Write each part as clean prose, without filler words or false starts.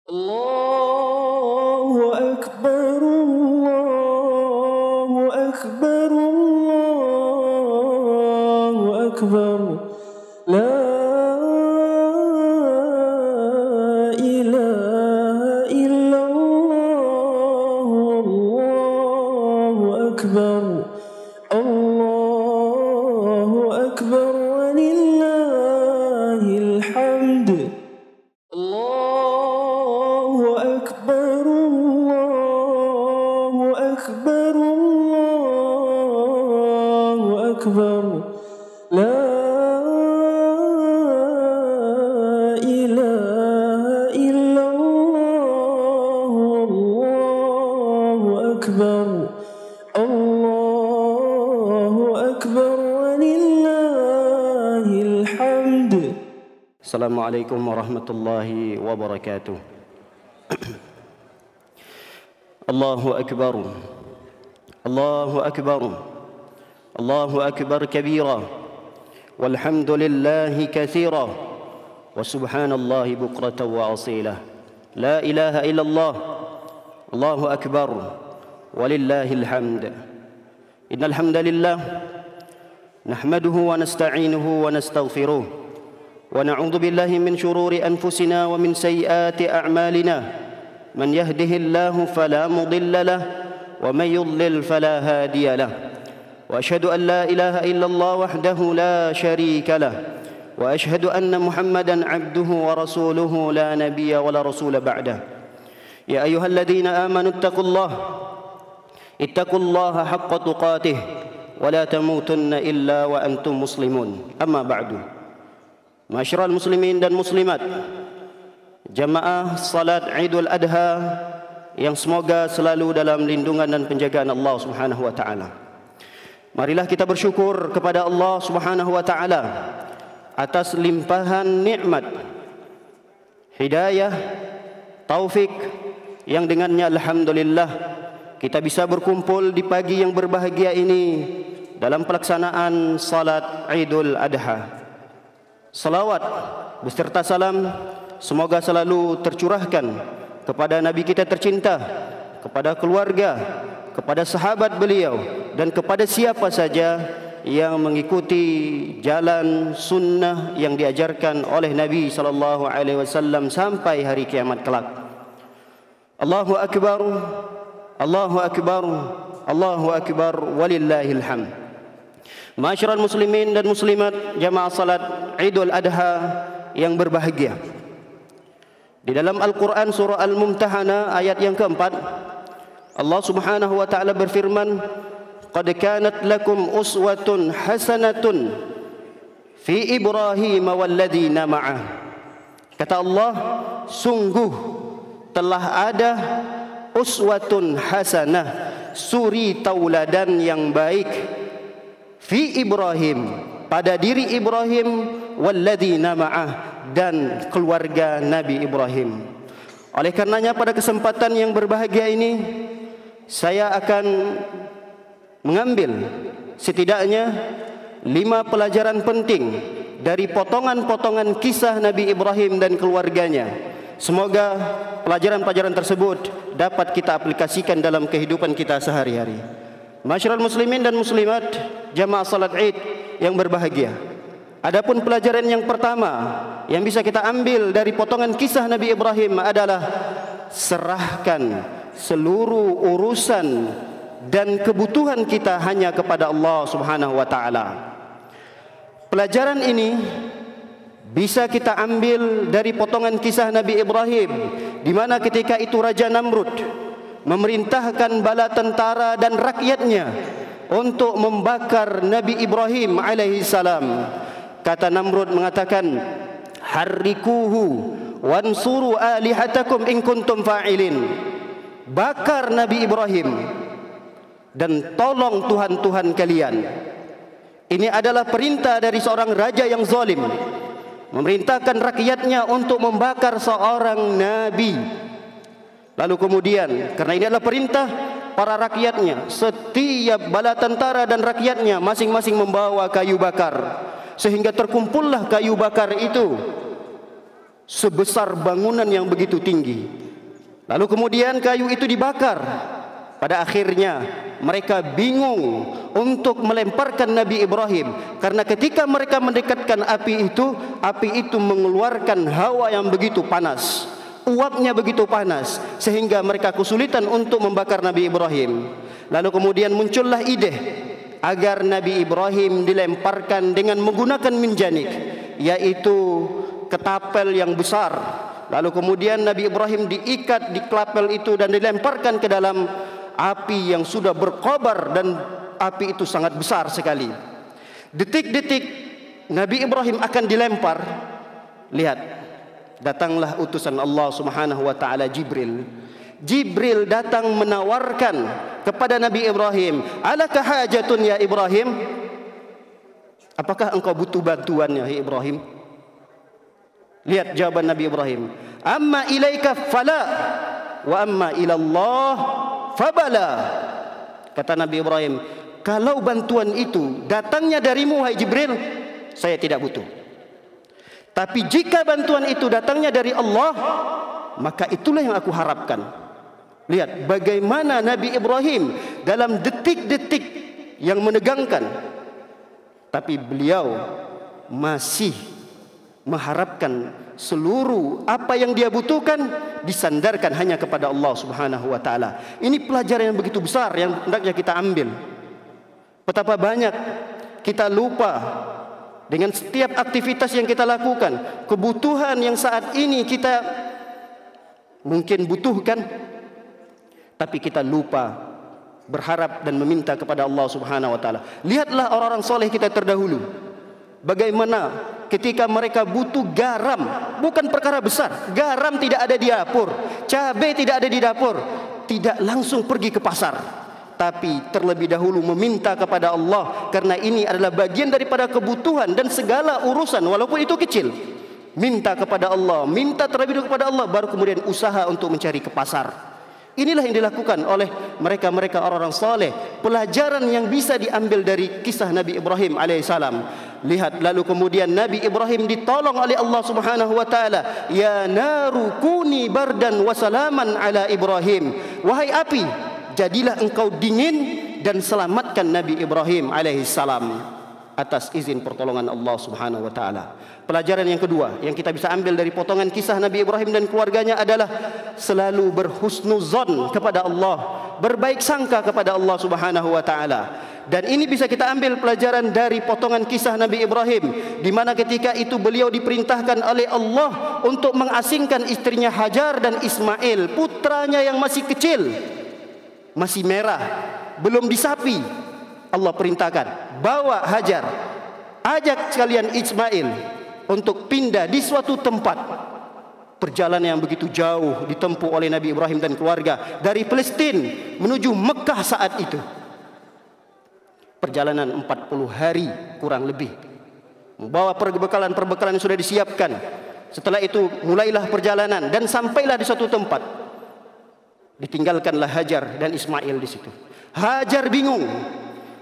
Allahu Akbar, Allahu Akbar, Allahu Akbar. La ilaha illallah, Allahu Akbar. Allahu Akbar walillahil hamd. Allahu Akbar, Allahu Akbar, Allahu Akbar. La ilaha illallah, Allahu Akbar. Allahu Akbar walillahil hamd. Assalamualaikum warahmatullahi wabarakatuh. Allahu Akbar, Allahu Akbar, Allahu Akbar kabira, walhamdulillahi katsira, wa subhanallahi bukratan wa asila. La ilaha illallah, Allahu Akbar, walillahil hamd. Innal hamdalillah nahmaduhu wa nasta'inuhu wa nastaghfiruh, wa na'udzu billahi min shururi anfusina wa min sayyiati a'malina. Man yahdihillahu fala mudilla lahu wa man yudlil fala hadiya lahu. Wa asyhadu an la ilaha illallah wahdahu la syarika lahu wa asyhadu anna Muhammadan 'abduhu wa rasuluhu la nabiyya wa la rasula ba'dahu. Ya ayyuhalladzina amanu ittaqullaha haqqa tuqatih wa la tamutunna illa wa antum muslimun. Amma ba'du. Masyiral muslimin dan muslimat, jamaah salat Idul Adha yang semoga selalu dalam lindungan dan penjagaan Allah Subhanahu wa taala. Marilah kita bersyukur kepada Allah Subhanahu wa taala atas limpahan nikmat, hidayah, taufik yang dengannya alhamdulillah kita bisa berkumpul di pagi yang berbahagia ini dalam pelaksanaan salat Idul Adha. Salawat beserta salam semoga selalu tercurahkan kepada Nabi kita tercinta, kepada keluarga, kepada sahabat beliau, dan kepada siapa saja yang mengikuti jalan sunnah yang diajarkan oleh Nabi SAW sampai hari kiamat kelak. Allahu Akbar, Allahu Akbar, Allahu Akbar, walillahil hamd. Masyiral muslimin dan muslimat, jamaah salat Idul Adha yang berbahagia. Di dalam Al-Quran surah Al-Mumtahanah ayat yang keempat, Allah Subhanahu wa taala berfirman, "Qad kanat lakum uswatun hasanatun fi Ibrahim walladzina ma'ah." Kata Allah, sungguh telah ada uswatun hasanah, suri tauladan yang baik, fi Ibrahim, pada diri Ibrahim, walladzina ma'ah, dan keluarga Nabi Ibrahim. Oleh karenanya pada kesempatan yang berbahagia ini saya akan mengambil setidaknya 5 pelajaran penting dari potongan-potongan kisah Nabi Ibrahim dan keluarganya. Semoga pelajaran-pelajaran tersebut dapat kita aplikasikan dalam kehidupan kita sehari-hari. Masyiral muslimin dan muslimat, jamaah salat Id yang berbahagia. Adapun pelajaran yang pertama yang bisa kita ambil dari potongan kisah Nabi Ibrahim adalah serahkan seluruh urusan dan kebutuhan kita hanya kepada Allah Subhanahu wa taala. Pelajaran ini bisa kita ambil dari potongan kisah Nabi Ibrahim, di mana ketika itu Raja Namrud memerintahkan bala tentara dan rakyatnya untuk membakar Nabi Ibrahim alaihi salam. Kata Namrud mengatakan, "Harrikuhu wansuru alihatakum in kuntum fa'ilin." Bakar Nabi Ibrahim dan tolong Tuhan-Tuhan kalian. Ini adalah perintah dari seorang raja yang zalim, memerintahkan rakyatnya untuk membakar seorang nabi. Lalu kemudian, karena ini adalah perintah, para rakyatnya, setiap bala tentara dan rakyatnya masing-masing membawa kayu bakar, sehingga terkumpullah kayu bakar itu sebesar bangunan yang begitu tinggi. Lalu kemudian kayu itu dibakar. Pada akhirnya mereka bingung untuk melemparkan Nabi Ibrahim, karena ketika mereka mendekatkan api itu mengeluarkan hawa yang begitu panas, uapnya begitu panas, sehingga mereka kesulitan untuk membakar Nabi Ibrahim. Lalu kemudian muncullah ide agar Nabi Ibrahim dilemparkan dengan menggunakan minjanik, yaitu ketapel yang besar. Lalu kemudian Nabi Ibrahim diikat di kelapel itu dan dilemparkan ke dalam api yang sudah berkobar, dan api itu sangat besar sekali. Detik-detik Nabi Ibrahim akan dilempar, lihat, datanglah utusan Allah Subhanahu wa taala, Jibril. Jibril datang menawarkan kepada Nabi Ibrahim, "Alaka hajatun ya Ibrahim?" Apakah engkau butuh bantuan ya Ibrahim? Lihat jawaban Nabi Ibrahim, "Amma ilaika fala wa amma ilallah fabala." Kata Nabi Ibrahim, kalau bantuan itu datangnya darimu wahai Jibril, saya tidak butuh. Tapi jika bantuan itu datangnya dari Allah, maka itulah yang aku harapkan. Lihat bagaimana Nabi Ibrahim dalam detik-detik yang menegangkan, tapi beliau masih mengharapkan seluruh apa yang dia butuhkan disandarkan hanya kepada Allah Subhanahu wa taala. Ini pelajaran yang begitu besar yang hendaknya kita ambil. Betapa banyak kita lupa dengan setiap aktivitas yang kita lakukan, kebutuhan yang saat ini kita mungkin butuhkan, tapi kita lupa berharap dan meminta kepada Allah Subhanahu wa taala. Lihatlah orang-orang soleh kita terdahulu, bagaimana ketika mereka butuh garam, bukan perkara besar, garam tidak ada di dapur, cabai tidak ada di dapur, tidak langsung pergi ke pasar, tapi terlebih dahulu meminta kepada Allah, karena ini adalah bagian daripada kebutuhan dan segala urusan walaupun itu kecil. Minta kepada Allah, minta terlebih dahulu kepada Allah, baru kemudian usaha untuk mencari ke pasar. Inilah yang dilakukan oleh mereka-mereka orang-orang saleh. Pelajaran yang bisa diambil dari kisah Nabi Ibrahim alaihissalam. Lihat, lalu kemudian Nabi Ibrahim ditolong oleh Allah Subhanahu wa taala. Ya naru kuni bardan wa salaman ala Ibrahim. Wahai api, jadilah engkau dingin dan selamatkan Nabi Ibrahim alaihissalam. Atas izin pertolongan Allah Subhanahu wa taala. Pelajaran yang kedua yang kita bisa ambil dari potongan kisah Nabi Ibrahim dan keluarganya adalah selalu berhusnuzon kepada Allah, berbaik sangka kepada Allah Subhanahu wa taala. Dan ini bisa kita ambil pelajaran dari potongan kisah Nabi Ibrahim, di mana ketika itu beliau diperintahkan oleh Allah untuk mengasingkan istrinya Hajar dan Ismail, putranya yang masih kecil, masih merah, belum disapi. Allah perintahkan, bawa Hajar, ajak sekalian Ismail untuk pindah di suatu tempat. Perjalanan yang begitu jauh ditempuh oleh Nabi Ibrahim dan keluarga dari Palestina menuju Mekah saat itu. Perjalanan 40 hari kurang lebih, membawa perbekalan yang sudah disiapkan. Setelah itu mulailah perjalanan dan sampailah di suatu tempat. Ditinggalkanlah Hajar dan Ismail di situ. Hajar bingung,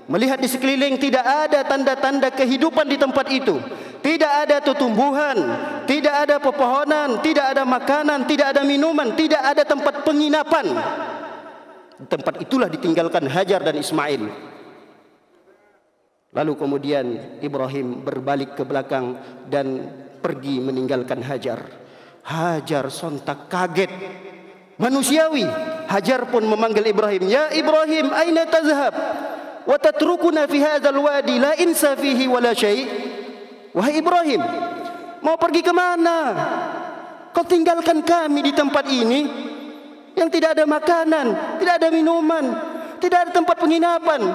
melihat di sekeliling tidak ada tanda-tanda kehidupan di tempat itu. Tidak ada tumbuhan, tidak ada pepohonan, tidak ada makanan, tidak ada minuman, tidak ada tempat penginapan. Di tempat itulah ditinggalkan Hajar dan Ismail. Lalu kemudian Ibrahim berbalik ke belakang dan pergi meninggalkan Hajar. Hajar sontak kaget, manusiawi. Hajar pun memanggil Ibrahim, "Ya Ibrahim, aina tazhab? Wa tatrukuna fi hadzal wadi la insa fihi wala syai'." Wahai Ibrahim, mau pergi ke mana? Kau tinggalkan kami di tempat ini yang tidak ada makanan, tidak ada minuman, tidak ada tempat penginapan.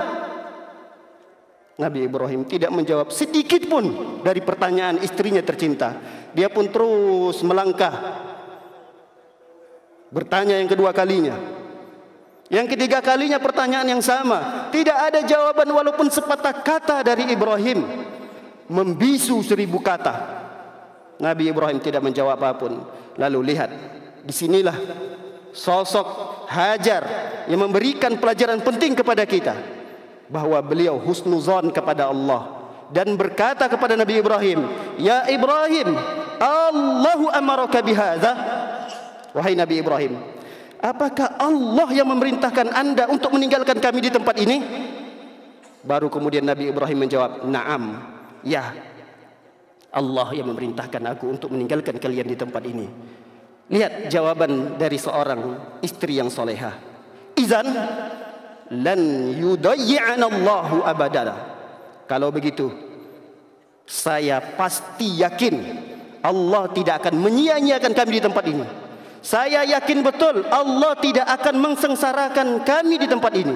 Nabi Ibrahim tidak menjawab sedikit pun dari pertanyaan istrinya tercinta. Dia pun terus melangkah, bertanya yang kedua kalinya. Yang ketiga kalinya pertanyaan yang sama. Tidak ada jawaban walaupun sepatah kata dari Ibrahim. Membisu 1000 kata. Nabi Ibrahim tidak menjawab apapun. Lalu lihat, disinilah sosok Hajar yang memberikan pelajaran penting kepada kita, bahwa beliau husnuzon kepada Allah dan berkata kepada Nabi Ibrahim, "Ya Ibrahim, Allahu amaraka bihadza? Wahai Nabi Ibrahim, apakah Allah yang memerintahkan Anda untuk meninggalkan kami di tempat ini? Baru kemudian Nabi Ibrahim menjawab, "Na'am, ya. Allah yang memerintahkan aku untuk meninggalkan kalian di tempat ini." Lihat jawaban dari seorang istri yang solehah. Izan lan yudayyi'ana Allahu abada. Kalau begitu, saya pasti yakin Allah tidak akan menyia-nyiakan kami di tempat ini. Saya yakin betul Allah tidak akan mengsengsarakan kami di tempat ini.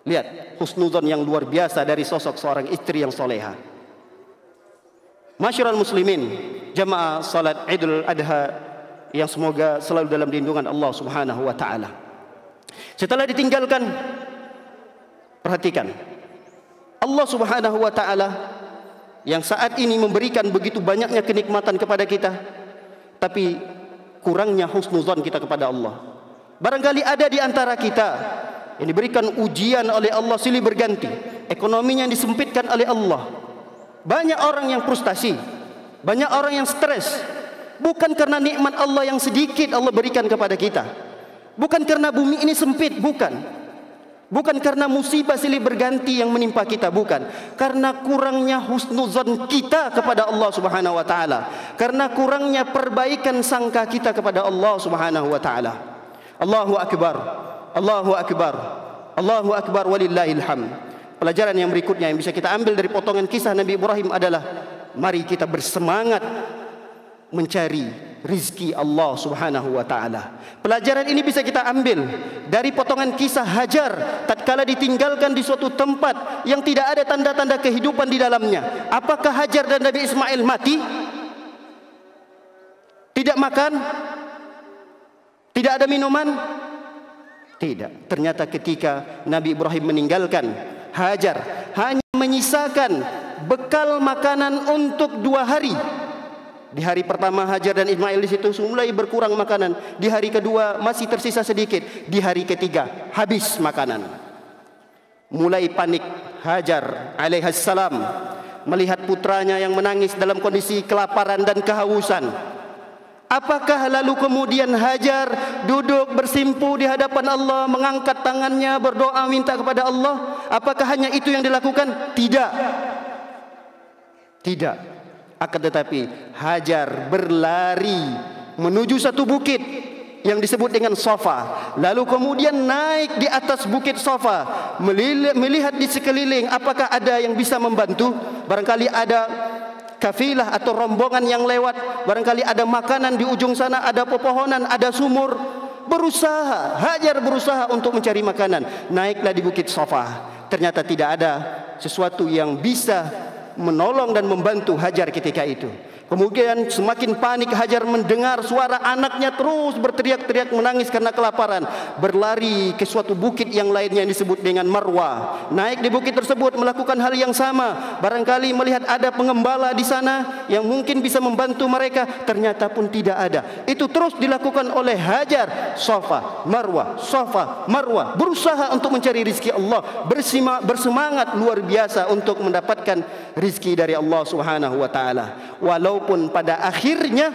Lihat husnuzon yang luar biasa dari sosok seorang istri yang soleha. Masyiral muslimin, jamaah salat Idul Adha yang semoga selalu dalam lindungan Allah Subhanahu wa taala. Setelah ditinggalkan, perhatikan, Allah Subhanahu wa taala yang saat ini memberikan begitu banyaknya kenikmatan kepada kita, tapi kurangnya husnuzon kita kepada Allah. Barangkali ada di antara kita yang diberikan ujian oleh Allah silih berganti, ekonominya yang disempitkan oleh Allah. Banyak orang yang frustasi, banyak orang yang stres, bukan karena nikmat Allah yang sedikit Allah berikan kepada kita, bukan karena bumi ini sempit, bukan karena musibah silih berganti yang menimpa kita, bukan karena kurangnya husnuzon kita kepada Allah Subhanahu wa taala, karena kurangnya perbaikan sangka kita kepada Allah Subhanahu wa taala. Allahu akbar, Allahu akbar, Allahu akbar walillahil hamd. Pelajaran yang berikutnya yang bisa kita ambil dari potongan kisah Nabi Ibrahim adalah, mari kita bersemangat mencari rizki Allah Subhanahu wa taala. Pelajaran ini bisa kita ambil dari potongan kisah Hajar tatkala ditinggalkan di suatu tempat yang tidak ada tanda-tanda kehidupan di dalamnya. Apakah Hajar dan Nabi Ismail mati? Tidak makan? Tidak ada minuman? Tidak. Ternyata ketika Nabi Ibrahim meninggalkan, Hajar hanya menyisakan bekal makanan untuk 2 hari. Di hari pertama Hajar dan Ismail di situ mulai berkurang makanan. Di hari kedua masih tersisa sedikit. Di hari ketiga habis makanan. Mulai panik Hajar alaihissalam melihat putranya yang menangis dalam kondisi kelaparan dan kehausan. Apakah lalu kemudian Hajar duduk bersimpu di hadapan Allah, mengangkat tangannya berdoa minta kepada Allah? Apakah hanya itu yang dilakukan? Tidak. Tidak. Akan tetapi Hajar berlari menuju satu bukit yang disebut dengan Safa. Lalu kemudian naik di atas bukit Safa, melihat di sekeliling apakah ada yang bisa membantu. Barangkali ada kafilah atau rombongan yang lewat, barangkali ada makanan di ujung sana, ada pepohonan, ada sumur. Berusaha, Hajar berusaha untuk mencari makanan. Naiklah di bukit Safa. Ternyata tidak ada sesuatu yang bisa menolong dan membantu Hajar ketika itu. Kemudian semakin panik Hajar mendengar suara anaknya terus berteriak-teriak menangis karena kelaparan. Berlari ke suatu bukit yang lainnya yang disebut dengan Marwah. Naik di bukit tersebut melakukan hal yang sama. Barangkali melihat ada pengembala di sana yang mungkin bisa membantu mereka. Ternyata pun tidak ada. Itu terus dilakukan oleh Hajar. Safa, Marwah, Safa, Marwah. Berusaha untuk mencari rizki Allah. Bersemangat luar biasa untuk mendapatkan rizki dari Allah Subhanahu wa ta'ala. Walaupun pada akhirnya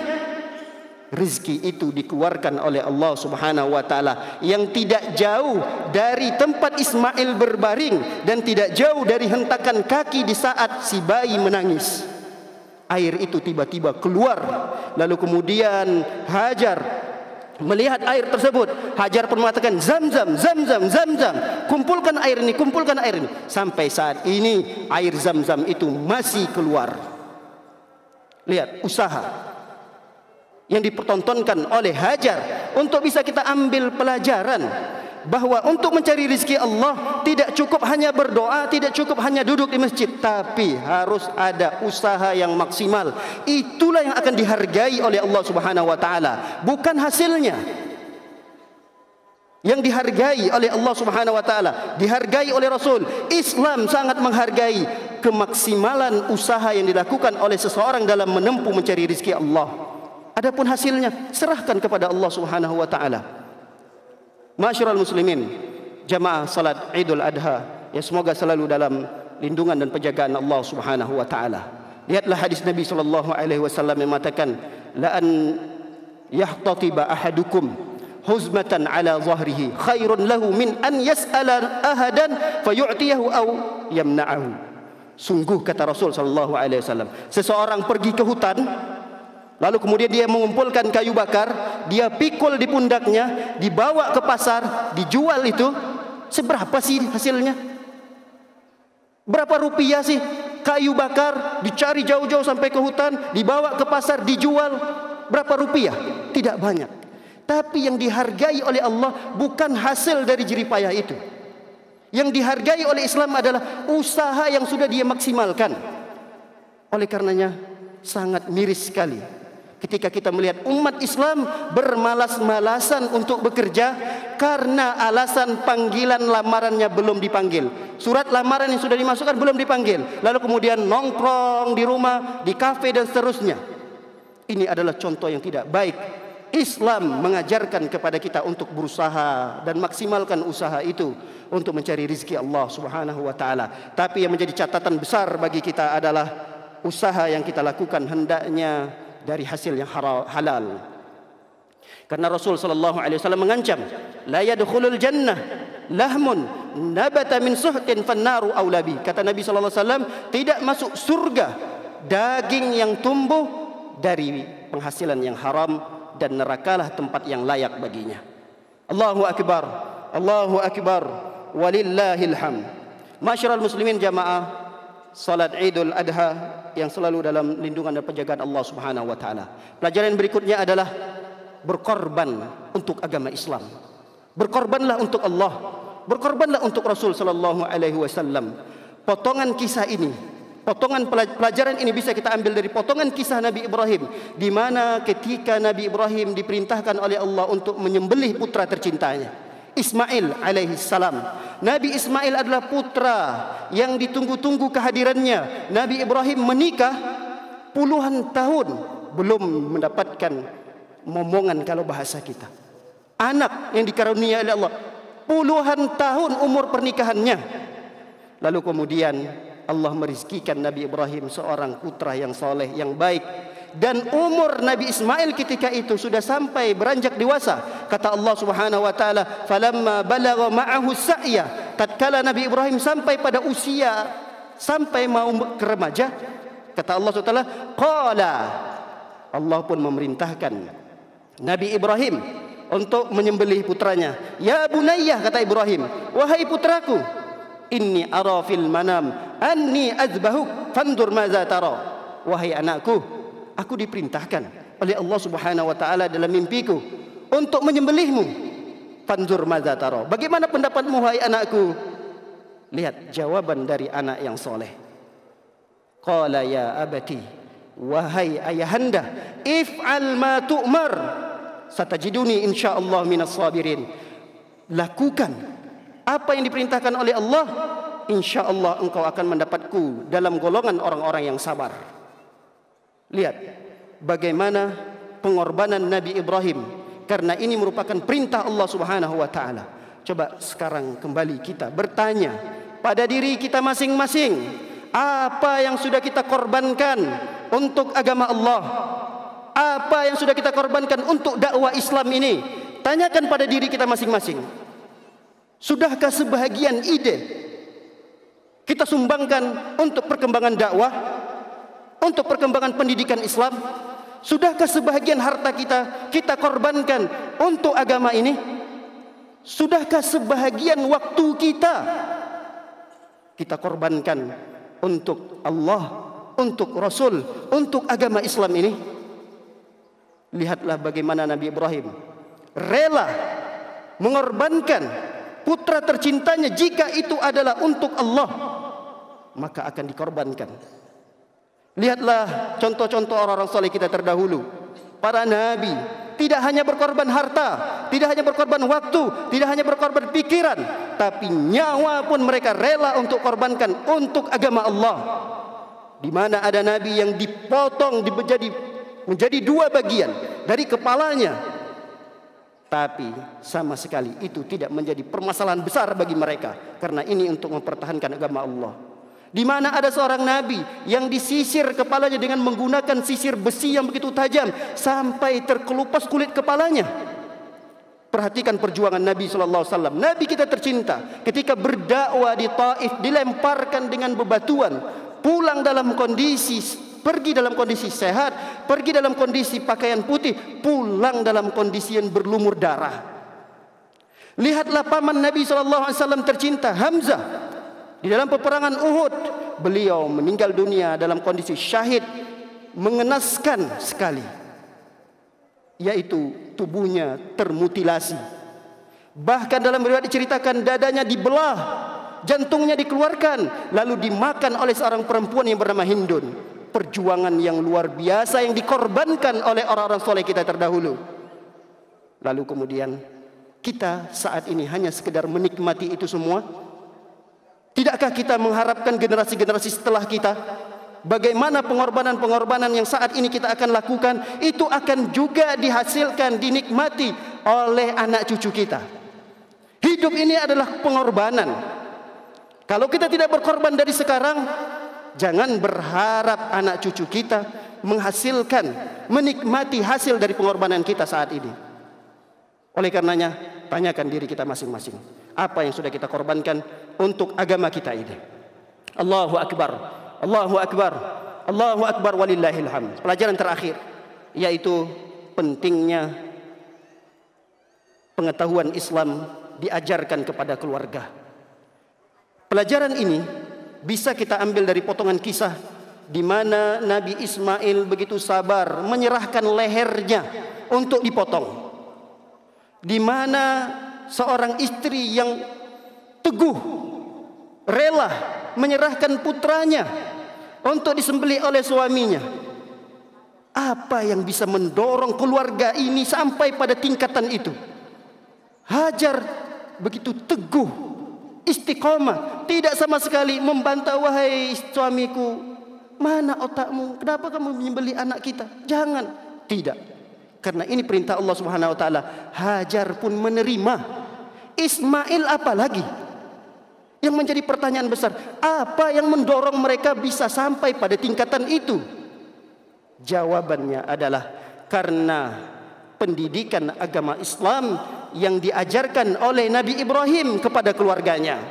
rizki itu dikeluarkan oleh Allah Subhanahu wa ta'ala yang tidak jauh dari tempat Ismail berbaring dan tidak jauh dari hentakan kaki di saat si bayi menangis. Air itu tiba-tiba keluar. Lalu kemudian Hajar melihat air tersebut. Hajar pun mengatakan, Zamzam, Zamzam, Zamzam. Kumpulkan air ini, kumpulkan air ini. Sampai saat ini air Zamzam itu masih keluar. Lihat usaha yang dipertontonkan oleh Hajar. Untuk bisa kita ambil pelajaran bahwa untuk mencari rizki Allah tidak cukup hanya berdoa, tidak cukup hanya duduk di masjid, tapi harus ada usaha yang maksimal. Itulah yang akan dihargai oleh Allah Subhanahu wa ta'ala, bukan hasilnya. Yang dihargai oleh Allah Subhanahu wa ta'ala, dihargai oleh Rasul. Islam sangat menghargai kemaksimalan usaha yang dilakukan oleh seseorang dalam menempuh mencari rizki Allah. Adapun hasilnya serahkan kepada Allah Subhanahu wa ta'ala. Masyiral muslimin, jamaah salat Idul Adha yang semoga selalu dalam lindungan dan penjagaan Allah Subhanahu wa ta'ala. Lihatlah hadis Nabi sallallahu alaihi wasallam yang mengatakan, la an yahtatiba ahadukum huzmatan ala zahrihi khairun lahu min an yas'ala ahadan fayu'tiyahu aw yamna'ahu. Sungguh, kata Rasul sallallahu alaihi wasallam, seseorang pergi ke hutan, lalu kemudian dia mengumpulkan kayu bakar, dia pikul di pundaknya, dibawa ke pasar, dijual. Itu seberapa sih hasilnya? Berapa rupiah sih kayu bakar dicari jauh-jauh sampai ke hutan, dibawa ke pasar, dijual? Berapa rupiah? Tidak banyak. Tapi yang dihargai oleh Allah bukan hasil dari jerih payah itu. Yang dihargai oleh Islam adalah usaha yang sudah dia maksimalkan. Oleh karenanya sangat miris sekali ketika kita melihat umat Islam bermalas-malasan untuk bekerja karena alasan panggilan lamarannya belum dipanggil. Surat lamaran yang sudah dimasukkan belum dipanggil. Lalu kemudian nongkrong di rumah, di kafe dan seterusnya. Ini adalah contoh yang tidak baik. Islam mengajarkan kepada kita untuk berusaha dan maksimalkan usaha itu untuk mencari rezeki Allah Subhanahu wa taala. Tapi yang menjadi catatan besar bagi kita adalah usaha yang kita lakukan hendaknya dari hasil yang halal. Karena Rasul sallallahu alaihi wasallam mengancam, la yadkhulul jannah lahmun nabata min suhtin fannaru aula bi. Kata Nabi sallallahu alaihi wasallam, tidak masuk surga daging yang tumbuh dari penghasilan yang haram, dan nerakalah tempat yang layak baginya. Allahu akbar, Allahu akbar, walillahil hamd. Masyarul muslimin jamaah salat Idul Adha yang selalu dalam lindungan dan penjagaan Allah Subhanahu wa taala. Pelajaran berikutnya adalah berkorban untuk agama Islam. Berkorbanlah untuk Allah, berkorbanlah untuk Rasul sallallahu alaihi wasallam. Potongan kisah ini, potongan pelajaran ini bisa kita ambil dari potongan kisah Nabi Ibrahim, di mana ketika Nabi Ibrahim diperintahkan oleh Allah untuk menyembelih putra tercintanya, Ismail alaihi salam. Nabi Ismail adalah putra yang ditunggu-tunggu kehadirannya. Nabi Ibrahim menikah puluhan tahun belum mendapatkan momongan kalau bahasa kita. Anak yang dikaruniai oleh Allah, puluhan tahun umur pernikahannya. Lalu kemudian Allah merizkikan Nabi Ibrahim seorang putra yang soleh, yang baik. Dan umur Nabi Ismail ketika itu sudah sampai beranjak dewasa. Kata Allah Subhanahu wa taala, falamma balagha ma'ahu sa'ya, tatkala Nabi Ibrahim sampai pada usia sampai mau ke remaja, kata Allah Subhanahu wa taala, qala, Allah pun memerintahkan Nabi Ibrahim untuk menyembelih putranya. Ya bunayyah, kata Ibrahim, wahai putraku, inni ara fil manam anni azbahuk fandur maza tara. Wahai anakku, aku diperintahkan oleh Allah Subhanahu wa taala dalam mimpiku untuk menyembelihmu. Fandur maza tara. Bagaimana pendapatmu wahai anakku? Lihat jawaban dari anak yang soleh. Qala ya abati, wahai ayahanda, if'al ma tu'mar satajiduni insyaallah minas sabirin. Lakukan apa yang diperintahkan oleh Allah, insyaallah engkau akan mendapatku dalam golongan orang-orang yang sabar. Lihat bagaimana pengorbanan Nabi Ibrahim, karena ini merupakan perintah Allah Subhanahu wa taala. Coba sekarang kembali kita bertanya pada diri kita masing-masing, apa yang sudah kita korbankan untuk agama Allah? Apa yang sudah kita korbankan untuk dakwah Islam ini? Tanyakan pada diri kita masing-masing. Sudahkah sebahagian ide kita sumbangkan untuk perkembangan dakwah, untuk perkembangan pendidikan Islam? Sudahkah sebahagian harta kita korbankan untuk agama ini? Sudahkah sebahagian waktu kita korbankan untuk Allah, untuk Rasul, untuk agama Islam ini? Lihatlah bagaimana Nabi Ibrahim rela mengorbankan putra tercintanya. Jika itu adalah untuk Allah, maka akan dikorbankan. Lihatlah contoh-contoh orang-orang soleh kita terdahulu. Para nabi tidak hanya berkorban harta, tidak hanya berkorban waktu, tidak hanya berkorban pikiran, tapi nyawa pun mereka rela untuk korbankan untuk agama Allah. Di mana ada nabi yang dipotong menjadi dua bagian dari kepalanya, tapi sama sekali itu tidak menjadi permasalahan besar bagi mereka, karena ini untuk mempertahankan agama Allah. Di mana ada seorang nabi yang disisir kepalanya dengan menggunakan sisir besi yang begitu tajam sampai terkelupas kulit kepalanya. Perhatikan perjuangan Nabi sallallahu alaihi wasallam. Nabi kita tercinta ketika berdakwah di Taif dilemparkan dengan bebatuan, pulang dalam kondisi pergi dalam kondisi sehat, pergi dalam kondisi pakaian putih, pulang dalam kondisi yang berlumur darah. Lihatlah paman Nabi sallallahu alaihi wasallam tercinta Hamzah di dalam peperangan Uhud, beliau meninggal dunia dalam kondisi syahid, mengenaskan sekali, yaitu tubuhnya termutilasi. Bahkan dalam riwayat diceritakan dadanya dibelah, jantungnya dikeluarkan, lalu dimakan oleh seorang perempuan yang bernama Hindun. Perjuangan yang luar biasa yang dikorbankan oleh orang-orang soleh kita terdahulu. Lalu kemudian kita saat ini hanya sekedar menikmati itu semua. Tidakkah kita mengharapkan generasi-generasi setelah kita, bagaimana pengorbanan-pengorbanan yang saat ini kita akan lakukan itu akan juga dihasilkan, dinikmati oleh anak cucu kita. Hidup ini adalah pengorbanan. Kalau kita tidak berkorban dari sekarang, jangan berharap anak cucu kita menghasilkan, menikmati hasil dari pengorbanan kita saat ini. Oleh karenanya, tanyakan diri kita masing-masing, apa yang sudah kita korbankan untuk agama kita ini. Allahu Akbar, Allahu Akbar, Allahu Akbar walillahil hamd. Pelajaran terakhir yaitu pentingnya pengetahuan Islam diajarkan kepada keluarga. Pelajaran ini bisa kita ambil dari potongan kisah di mana Nabi Ismail begitu sabar menyerahkan lehernya untuk dipotong. Di mana seorang istri yang teguh rela menyerahkan putranya untuk disembelih oleh suaminya. Apa yang bisa mendorong keluarga ini sampai pada tingkatan itu? Hajar begitu teguh, istiqomah, tidak sama sekali membantah, wahai suamiku, mana otakmu? Kenapa kamu menyembelih anak kita? Jangan. Tidak. Karena ini perintah Allah Subhanahu wa taala. Hajar pun menerima. Ismail apalagi? Yang menjadi pertanyaan besar, apa yang mendorong mereka bisa sampai pada tingkatan itu? Jawabannya adalah karena pendidikan agama Islam yang diajarkan oleh Nabi Ibrahim kepada keluarganya.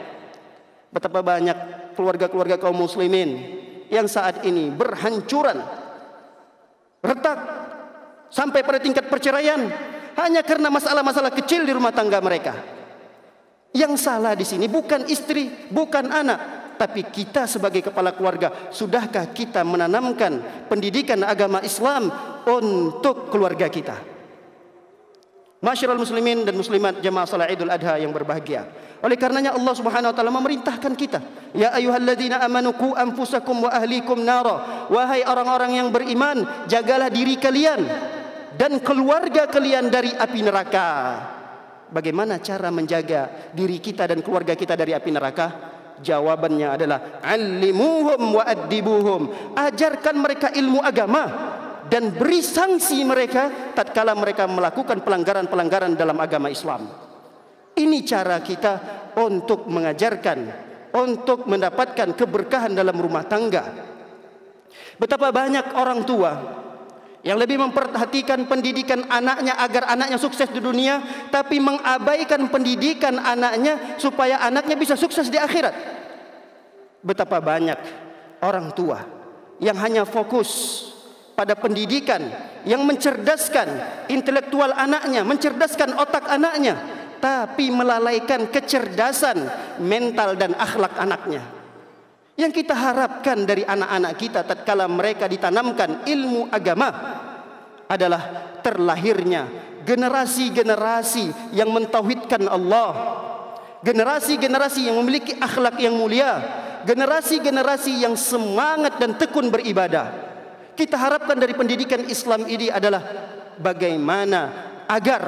Betapa banyak keluarga-keluarga kaum muslimin yang saat ini berhancuran, retak, sampai pada tingkat perceraian hanya karena masalah-masalah kecil di rumah tangga mereka. Yang salah di sini bukan istri, bukan anak, tapi kita sebagai kepala keluarga. Sudahkah kita menanamkan pendidikan agama Islam untuk keluarga kita? Masyiral muslimin dan muslimat jamaah salat Idul Adha yang berbahagia. Oleh karenanya Allah Subhanahu wa taala memerintahkan kita, ya ayyuhalladzina amanu qu anfusakum wa ahlikum nara. Wahai orang-orang yang beriman, jagalah diri kalian dan keluarga kalian dari api neraka. Bagaimana cara menjaga diri kita dan keluarga kita dari api neraka? Jawabannya adalah allimuhum wa addibuhum. Ajarkan mereka ilmu agama dan beri sanksi mereka tatkala mereka melakukan pelanggaran-pelanggaran dalam agama Islam. Ini cara kita untuk mengajarkan, untuk mendapatkan keberkahan dalam rumah tangga. Betapa banyak orang tua yang lebih memperhatikan pendidikan anaknya agar anaknya sukses di dunia, tapi mengabaikan pendidikan anaknya supaya anaknya bisa sukses di akhirat. Betapa banyak orang tua yang hanya fokus pada pendidikan yang mencerdaskan intelektual anaknya, mencerdaskan otak anaknya, tapi melalaikan kecerdasan mental dan akhlak anaknya. Yang kita harapkan dari anak-anak kita tatkala mereka ditanamkan ilmu agama adalah terlahirnya generasi-generasi yang mentauhidkan Allah, generasi-generasi yang memiliki akhlak yang mulia, generasi-generasi yang semangat dan tekun beribadah. Kita harapkan dari pendidikan Islam ini adalah bagaimana agar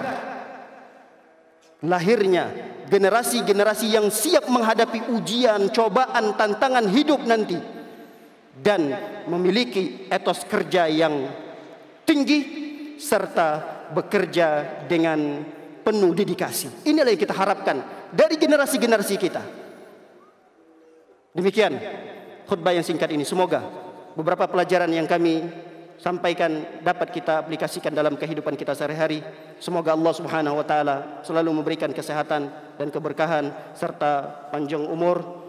lahirnya generasi-generasi yang siap menghadapi ujian, cobaan, tantangan hidup nanti, dan memiliki etos kerja yang tinggi serta bekerja dengan penuh dedikasi. Inilah yang kita harapkan dari generasi-generasi kita. Demikian khutbah yang singkat ini. Semoga beberapa pelajaran yang kami sampaikan dapat kita aplikasikan dalam kehidupan kita sehari-hari. Semoga Allah Subhanahu wa taala selalu memberikan kesehatan dan keberkahan serta panjang umur.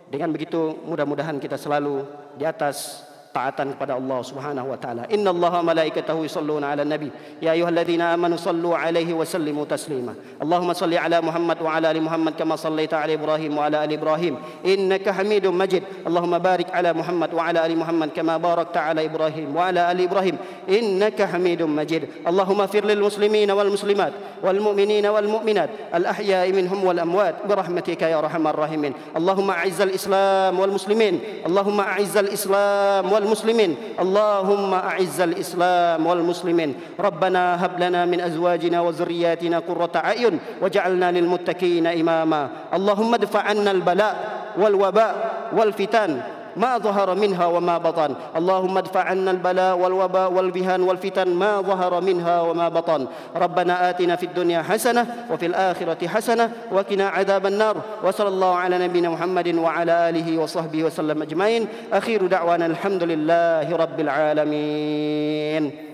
Dengan begitu mudah-mudahan kita selalu di atas taatan kepada Allah Subhanahu wa taala. Innallaha malaikatahu yusholluna 'alan nabi ya ayyuhalladzina amanu shallu 'alaihi wa sallimu taslima. Allahumma shalli 'ala Muhammad wa 'ala ali Muhammad kama shallaita 'ala Ibrahim wa 'ala ali Ibrahim innaka Hamidum Majid. Allahumma barik 'ala Muhammad wa 'ala ali Muhammad kama barakta 'ala Ibrahim wa 'ala ali Ibrahim innaka Hamidum Majid. Allahumma ighfir lil muslimina wal muslimat wal mu'minina wal mu'minat al ahya'i minhum wal amwat bi rahmatika ya arhamar rahimin. Allahumma a'izzal Islam wal muslimin. Allahumma a'izzal Islam والمسلمين اللهم أعز الإسلام والمسلمين ربنا هب لنا من أزواجنا وذرياتنا قرة أعين واجعلنا للمتقين إماما اللهم ادفع عنا البلاء والوباء والفتن ما ظهر منها وما بطن اللهم ادفع عنا البلاء والوباء والبهان والفتن ما ظهر منها وما بطن ربنا آتنا في الدنيا حسنة وفي الآخرة حسنة وقنا عذاب النار وصلى الله على نبينا محمد وعلى آله وصحبه وسلم أجمعين. أخير دعوانا الحمد لله رب العالمين.